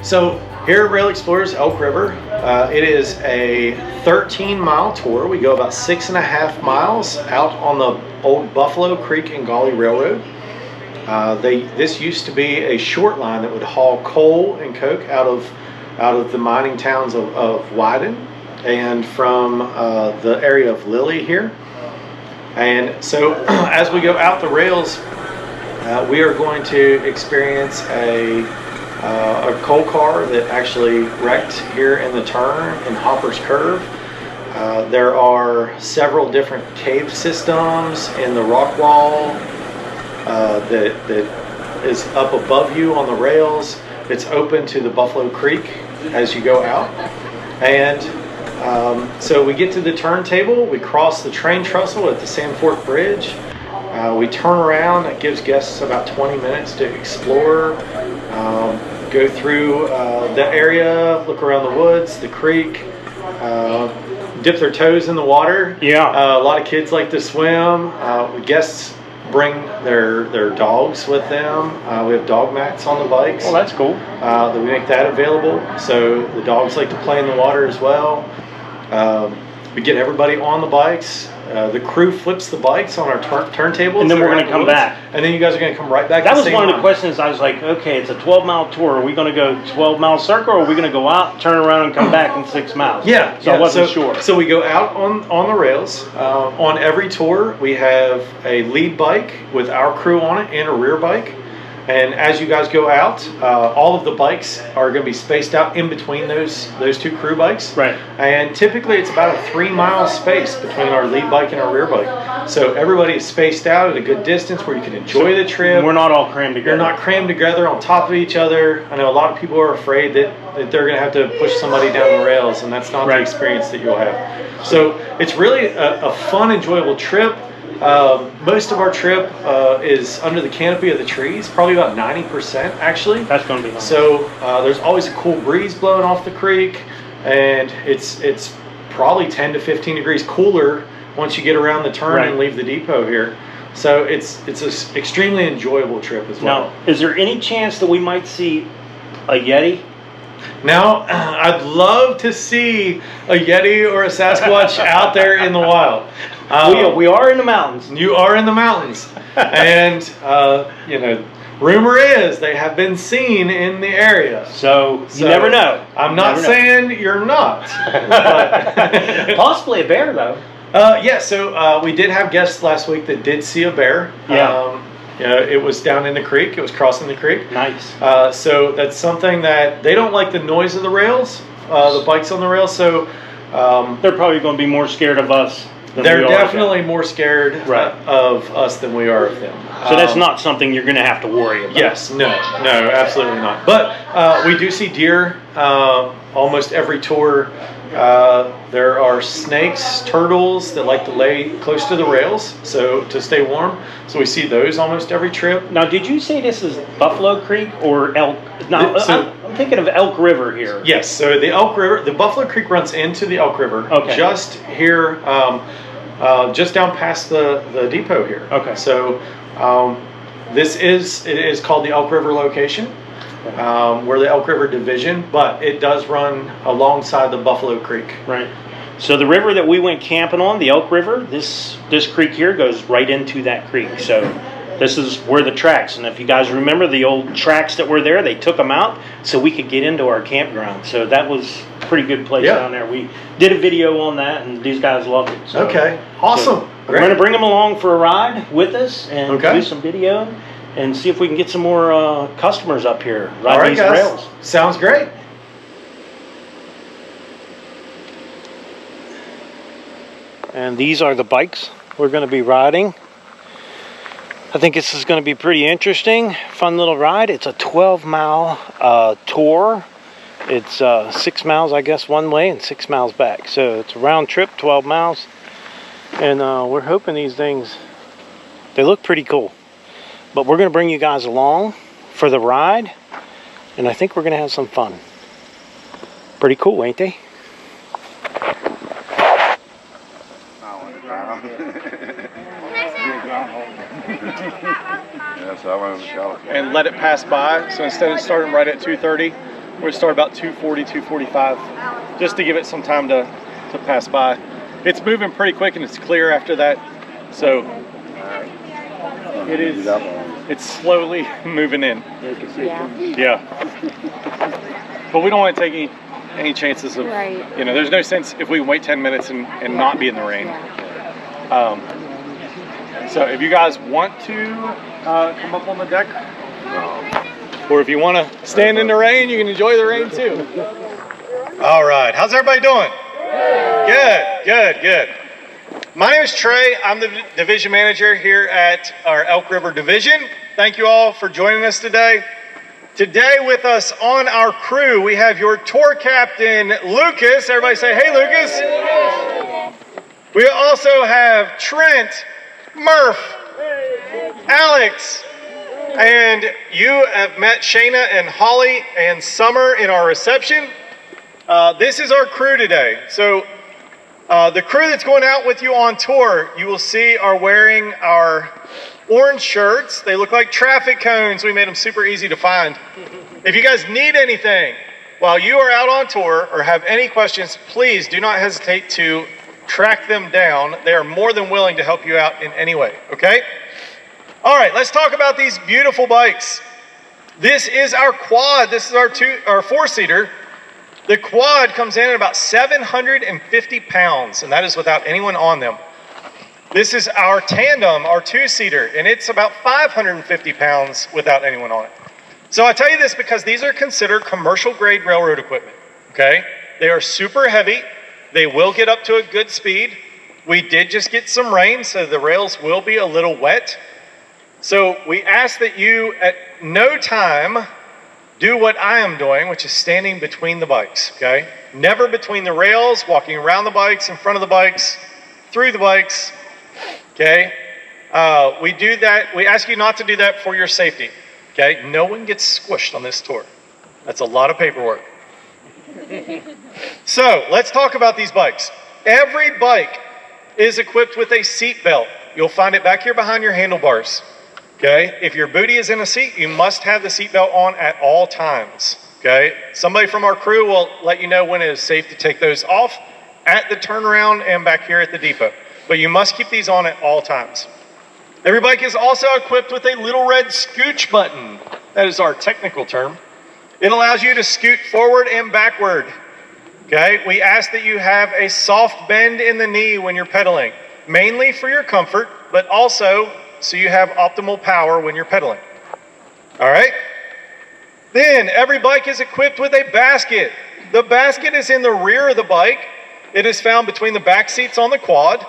So here at Rail Explorers Elk River, it is a 13-mile tour. We go about 6.5 miles out on the old Buffalo Creek and Gauley Railroad. This used to be a short line that would haul coal and coke out of the mining towns of Wyden and from the area of Lilly here. And so as we go out the rails, we are going to experience a coal car that actually wrecked here in the turn in Hopper's Curve. There are several different cave systems in the rock wall that is up above you on the rails. It's open to the Buffalo Creek as you go out. And so we get to the turntable, we cross the train trestle at the Sand Fork Bridge. We turn around. It gives guests about 20 minutes to explore, go through the area, look around the woods, the creek, dip their toes in the water. Yeah. A lot of kids like to swim. Guests bring their dogs with them. We have dog mats on the bikes. Well, that's cool. We make that available, so the dogs like to play in the water as well. We get everybody on the bikes. The crew flips the bikes on our turntables. And then we're going to come back. And then you guys are going to come right back. That was one of the questions. I was like, okay, it's a 12-mile tour. Are we going to go 12-mile circle, or are we going to go out, turn around, and come back in 6 miles? Yeah. So I wasn't sure. So we go out on the rails. On every tour, we have a lead bike with our crew on it and a rear bike. And as you guys go out, all of the bikes are going to be spaced out in between those two crew bikes. Right. And typically it's about a 3-mile space between our lead bike and our rear bike. So everybody is spaced out at a good distance where you can enjoy the trip. We're not all crammed together. You're not crammed together on top of each other. I know a lot of people are afraid that they're going to have to push somebody down the rails, and that's not the experience that you'll have. So it's really a fun, enjoyable trip. Most of our trip is under the canopy of the trees, probably about 90% actually. That's going to be nice. So there's always a cool breeze blowing off the creek, and it's probably 10 to 15 degrees cooler once you get around the turn and leave the depot here. So it's an extremely enjoyable trip as well. Now, is there any chance that we might see a Yeti? Now, I'd love to see a Yeti or a Sasquatch out there in the wild. We are in the mountains. You are in the mountains. And, rumor is they have been seen in the area. So you never know. I'm not saying you're not. But possibly a bear, though. So we did have guests last week that did see a bear. Yeah. It was down in the creek. It was crossing the creek. Nice. So that's something that they don't like, the noise of the rails, the bikes on the rails. So they're probably going to be more scared of us. They're definitely more scared of us than we are of them. So that's not something you're going to have to worry about. Yes, no, absolutely not. But we do see deer almost every tour. There are snakes, turtles that like to lay close to the rails, so to stay warm. So we see those almost every trip. Now, did you say this is Buffalo Creek or Elk? No, I'm thinking of Elk River here. Yes, so the Elk River, the Buffalo Creek runs into the Elk River. Okay. Just here, just down past the depot here. Okay. So it is called the Elk River location. We're the Elk River division, but it does run alongside the Buffalo Creek. Right. So the river that we went camping on, the Elk River, this creek here goes right into that creek. So this is where the tracks, and if you guys remember the old tracks that were there, they took them out so we could get into our campground. So that was a pretty good place down there. We did a video on that, and these guys loved it. So, okay, awesome. So we're going to bring them along for a ride with us and do some video and see if we can get some more customers up here ride these rails. Sounds great. And these are the bikes we're going to be riding. I think this is going to be pretty interesting. Fun little ride. It's a 12-mile tour. It's 6 miles, I guess, one way and 6 miles back. So it's a round trip, 12 miles. And we're hoping these things, they look pretty cool. But we're going to bring you guys along for the ride. And I think we're going to have some fun. Pretty cool, ain't they? And let it pass by. So instead of starting right at 2:30, We're gonna start about 240, 245, just to give it some time to pass by. It's moving pretty quick and it's clear after that. So it's slowly moving in. Yeah. But we don't want to take any chances of, you know, there's no sense if we wait 10 minutes and not be in the rain. So if you guys want to come up on the deck, or if you want to stand in the rain, you can enjoy the rain too. All right, how's everybody doing? Good. My name is Trey. I'm the division manager here at our Elk River division. Thank you all for joining us today. Today with us on our crew, we have your tour captain, Lucas. Everybody say, hey, Lucas. We also have Trent, Murph, Alex, and you have met Shayna and Holly and Summer in our reception. This is our crew today. So the crew that's going out with you on tour, you will see are wearing our orange shirts. They look like traffic cones. We made them super easy to find. If you guys need anything while you are out on tour or have any questions, please do not hesitate to track them down. They are more than willing to help you out in any way, okay? All right, let's talk about these beautiful bikes. This is our quad. This is our four-seater. The quad comes in at about 750 pounds, and that is without anyone on them. This is our tandem, our two-seater, and it's about 550 pounds without anyone on it. So I tell you this because these are considered commercial-grade railroad equipment, okay? They are super heavy. They will get up to a good speed. We did just get some rain, so the rails will be a little wet. So we ask that you, at no time, do what I am doing, which is standing between the bikes, okay? Never between the rails, walking around the bikes, in front of the bikes, through the bikes, okay? We do that. We ask you not to do that for your safety, okay? No one gets squished on this tour. That's a lot of paperwork. So let's talk about these bikes. Every bike is equipped with a seat belt. You'll find it back here behind your handlebars. Okay, if your booty is in a seat, you must have the seatbelt on at all times. Okay, somebody from our crew will let you know when it is safe to take those off at the turnaround and back here at the depot. But you must keep these on at all times. Every bike is also equipped with a little red scooch button. That is our technical term. It allows you to scoot forward and backward. Okay, we ask that you have a soft bend in the knee when you're pedaling, mainly for your comfort, but also so you have optimal power when you're pedaling. All right? Then every bike is equipped with a basket. The basket is in the rear of the bike. It is found between the back seats on the quad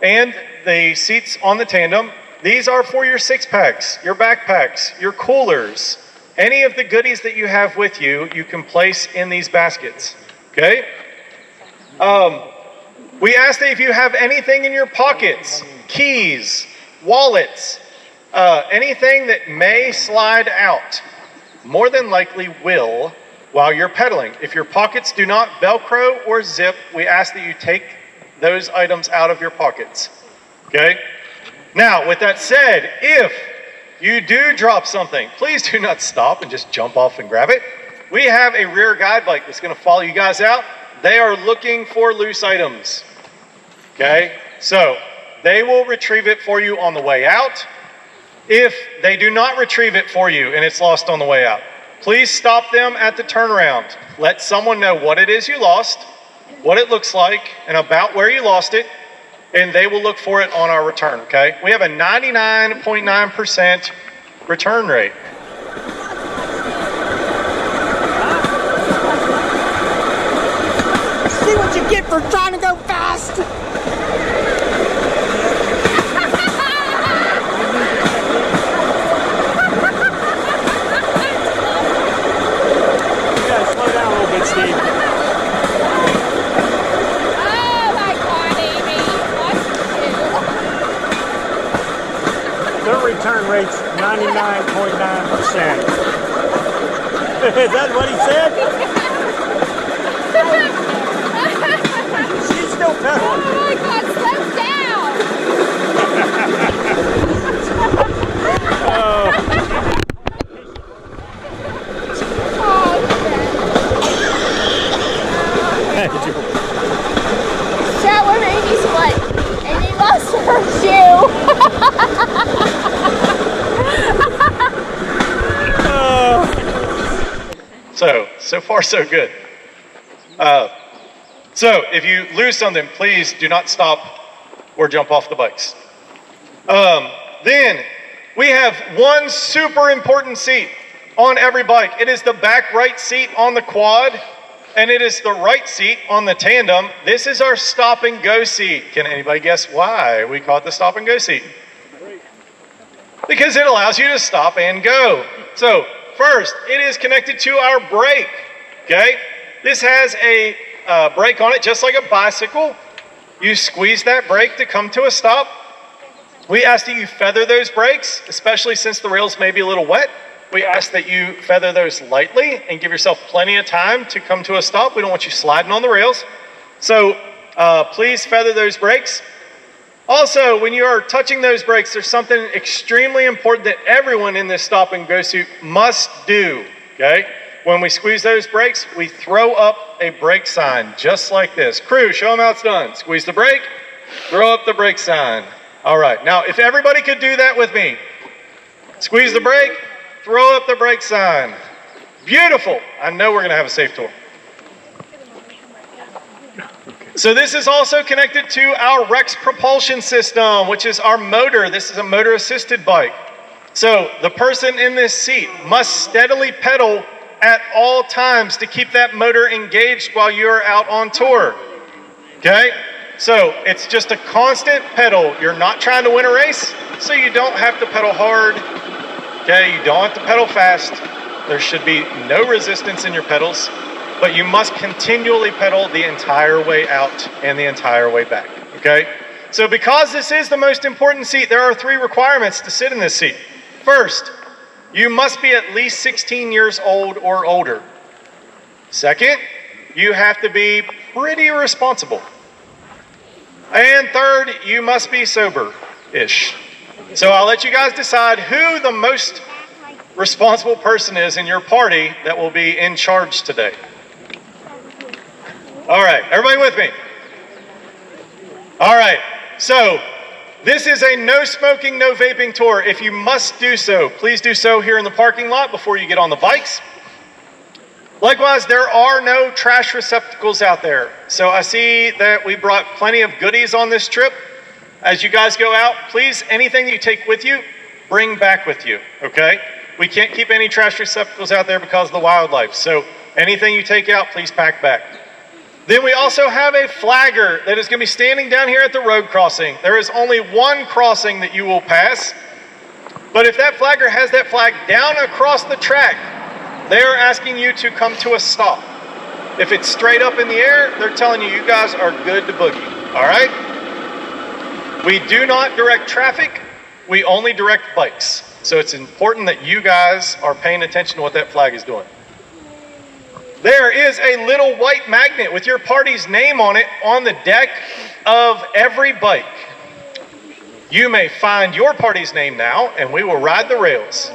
and the seats on the tandem. These are for your six-packs, your backpacks, your coolers. Any of the goodies that you have with you, you can place in these baskets. Okay? We ask that if you have anything in your pockets, keys, wallets, anything that may slide out, more than likely will while you're pedaling. If your pockets do not Velcro or zip, we ask that you take those items out of your pockets. Okay? Now, with that said, if you do drop something, please do not stop and just jump off and grab it. We have a rear guide bike that's going to follow you guys out. They are looking for loose items. Okay? So they will retrieve it for you on the way out. If they do not retrieve it for you and it's lost on the way out, please stop them at the turnaround. Let someone know what it is you lost, what it looks like, and about where you lost it, and they will look for it on our return, okay? We have a 99.9% return rate. See what you get for trying to go fast. Steve. Oh my God, Amy. Their return rate's 99.9%. Is that what he said? She's still pedaling. Oh my God, slow down. Oh. Oh, So far so good. So if you lose something, please do not stop or jump off the bikes. Then we have one super important seat on every bike. It is the back right seat on the quad, and it is the right seat on the tandem. This is our stop and go seat. Can anybody guess why we call it the stop and go seat? Because it allows you to stop and go. So first, it is connected to our brake, okay? This has a brake on it, just like a bicycle. You squeeze that brake to come to a stop. We ask that you feather those brakes, especially since the rails may be a little wet. We ask that you feather those lightly and give yourself plenty of time to come to a stop. We don't want you sliding on the rails. So please feather those brakes. Also, when you are touching those brakes, there's something extremely important that everyone in this stop and go suit must do, okay? When we squeeze those brakes, we throw up a brake sign, just like this. Crew, show them how it's done. Squeeze the brake, throw up the brake sign. All right, now if everybody could do that with me. Squeeze the brake, throw up the brake sign. Beautiful. I know we're gonna have a safe tour. So this is also connected to our Rex propulsion system, which is our motor. This is a motor assisted bike. So the person in this seat must steadily pedal at all times to keep that motor engaged while you're out on tour, okay? So it's just a constant pedal. You're not trying to win a race, so you don't have to pedal hard, okay? You don't have to pedal fast. There should be no resistance in your pedals, but you must continually pedal the entire way out and the entire way back, okay? So because this is the most important seat, there are 3 requirements to sit in this seat. First, you must be at least 16 years old or older. Second, you have to be pretty responsible. And third, you must be sober-ish. So I'll let you guys decide who the most responsible person is in your party that will be in charge today. All right, everybody with me? All right, so this is a no smoking, no vaping tour. If you must do so, please do so here in the parking lot before you get on the bikes. Likewise, there are no trash receptacles out there. So I see that we brought plenty of goodies on this trip. As you guys go out, please, anything that you take with you, bring back with you, okay? We can't keep any trash receptacles out there because of the wildlife. So anything you take out, please pack back. Then we also have a flagger that is going to be standing down here at the road crossing. There is only one crossing that you will pass. But if that flagger has that flag down across the track, they are asking you to come to a stop. If it's straight up in the air, they're telling you, you guys are good to boogie, all right? We do not direct traffic. We only direct bikes. So it's important that you guys are paying attention to what that flag is doing. There is a little white magnet with your party's name on it on the deck of every bike. You may find your party's name now, and we will ride the rails.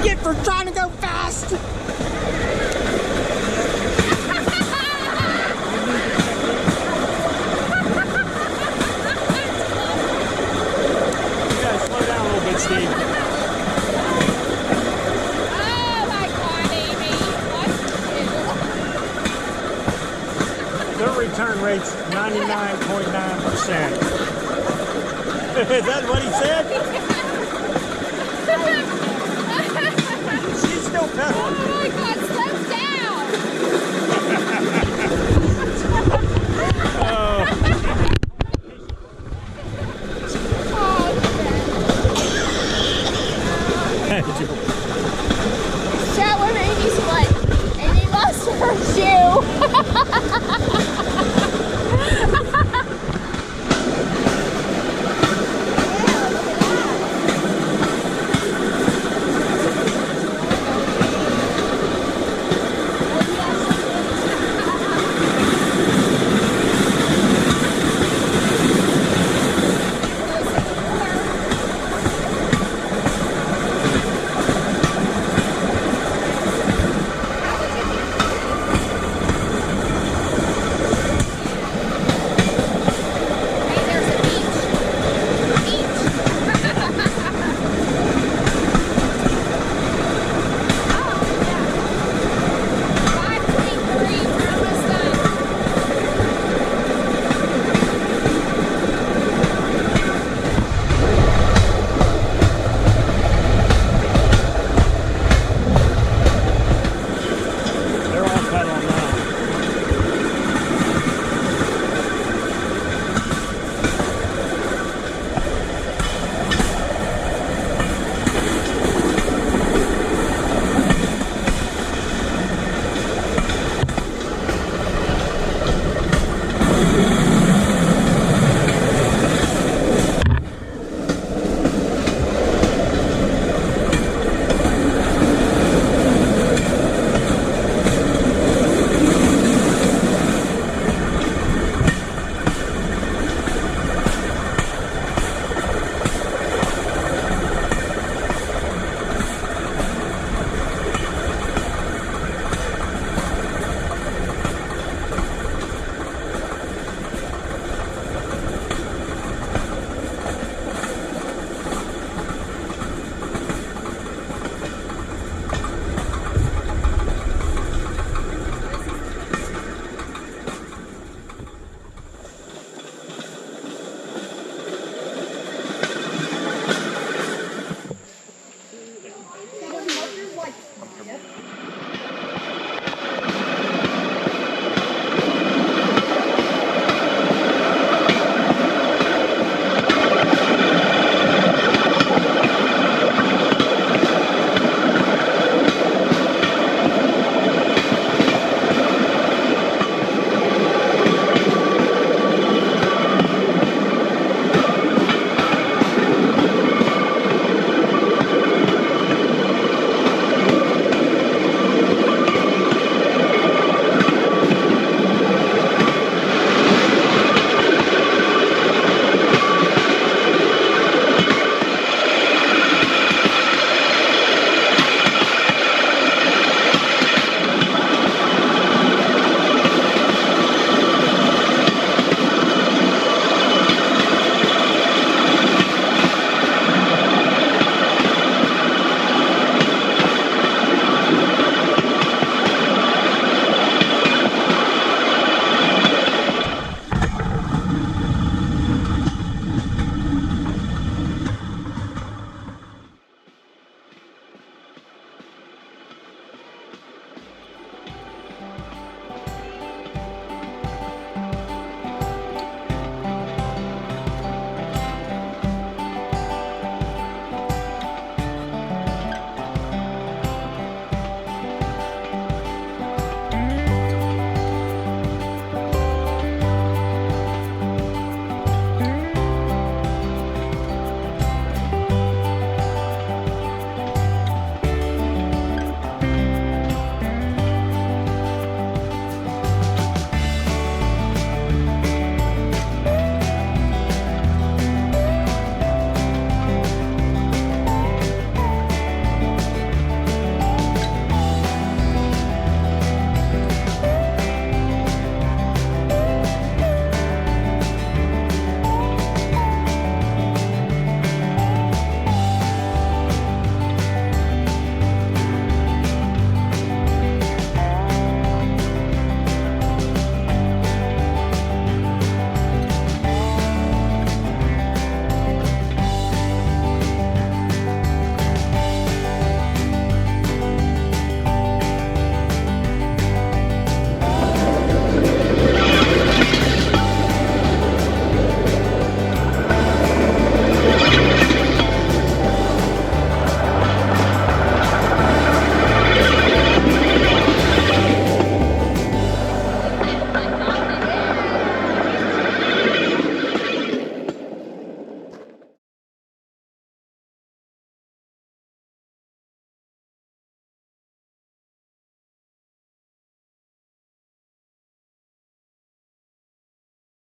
get for trying to go fast. You gotta slow down a little bit, Steve. Oh my God, Amy. What? Their return rate's 99.9%. Is that what he said? She's still pedaling. Oh my God, slow down. Oh. Show him Amy's foot. Amy lost her shoe.